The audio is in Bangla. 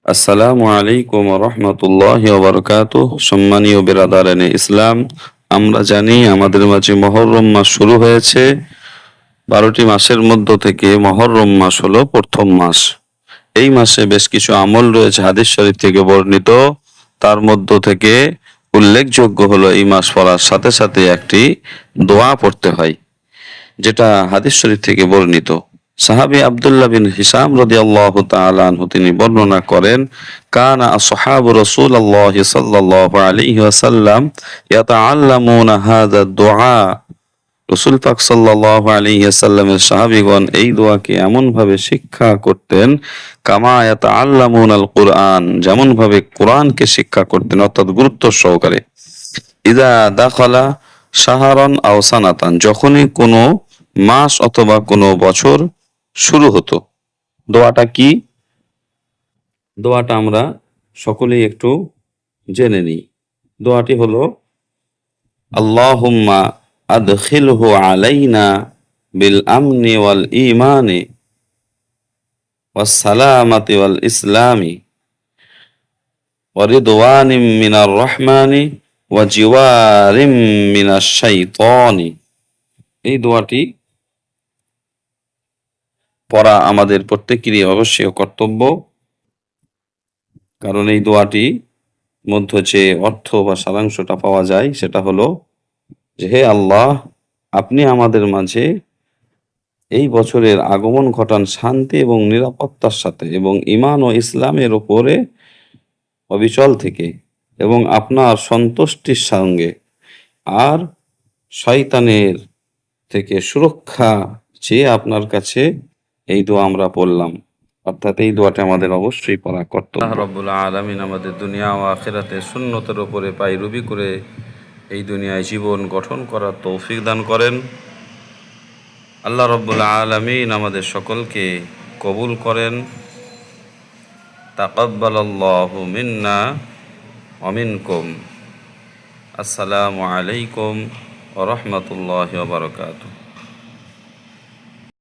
আসসালামু আলাইকুম রহমতুল্লাহি ওয়া বারাকাতুহু। সম্মানীয় বিরাদারানে ইসলাম, আমরা জানি আমাদের মাঝে মহররম মাস শুরু হয়েছে। 12টি মাসের মধ্য থেকে মহররম মাস হলো প্রথম মাস। এই মাসে বেশ কিছু আমল রয়েছে হাদিস শরীফ থেকে বর্ণিত। তার মধ্য থেকে উল্লেখযোগ্য হলো এই মাস পড়ার সাথে সাথে একটি দোয়া পড়তে হয়, যেটা হাদিস শরীফ থেকে বর্ণিত। সাহাবী আব্দুল্লাহ বিন হিসাম রাদিয়াল্লাহু তাআলা আনহু তিনি বর্ণনা করেন, কানা আসহাবু রাসূলুল্লাহি সাল্লাল্লাহু আলাইহি ওয়াসাল্লাম ইয়াতাআল্লামুনা হাযা দুআ। রাসূল পাক সাল্লাল্লাহু আলাইহি ওয়াসাল্লামের সাহাবীগণ এই দোয়াকে এমন ভাবে শিক্ষা করতেন, কামা ইয়াতাআল্লামুনাল কুরআন, যেমন ভাবে কোরআনকে শিক্ষা করতেন, অর্থাৎ গুরুত্ব সহকারে। ইদা দাখালা শাহরান আও সানাতান, যখনই কোনো মাস অথবা কোনো বছর শুরু হতো। দোয়াটা কি? দোয়াটা আমরা সকলেই একটু জেনে নিই। দোয়াটি হলো, আল্লাহুম্মা আদখিলহু আলাইনা বিল আমনি ওয়াল ঈমানি ওয়াস সালামাতি ওয়াল ইসলামি ওয়া রিদওয়ানিম মিনার রহমানি ওয়া জিওয়ারিম মিনাশ শাইতানি। এই দোয়াটি পড়া আমাদের প্রত্যেকেরই অবশ্যই কর্তব্য, কারণ এই দোয়াটি মধ্য যে অর্থ বা সারাংশটা পাওয়া যায় সেটা হলো যে, হে আল্লাহ, আপনি আমাদের মাঝে এই বছরের আগমন ঘটান শান্তি এবং নিরাপত্তার সাথে এবং ঈমান ও ইসলামের উপরে অবিচল থেকে এবং আপনার সন্তুষ্টির সঙ্গে, আর শয়তানের থেকে সুরক্ষা চেয়ে আপনার কাছে এই দোয়া আমরা পড়লাম। অর্থাৎ এই দোয়াটা আমাদের অবশ্যই পড়া কর্তব্য। আল্লাহ রাব্বুল আলামিন আমাদের দুনিয়া ও আখিরাতে সুন্নতের উপরে পায়রবি করে এই দুনিয়ায় জীবন গঠন করার তৌফিক দান করেন। আল্লাহ রাব্বুল আলামিন আমাদের সকলকে কবুল করেন। তাকাব্বালাল্লাহু মিন্না ওয়া মিনকুম। আসসালামু আলাইকুম ওয়া রাহমাতুল্লাহি ওয়া বারাকাতুহু।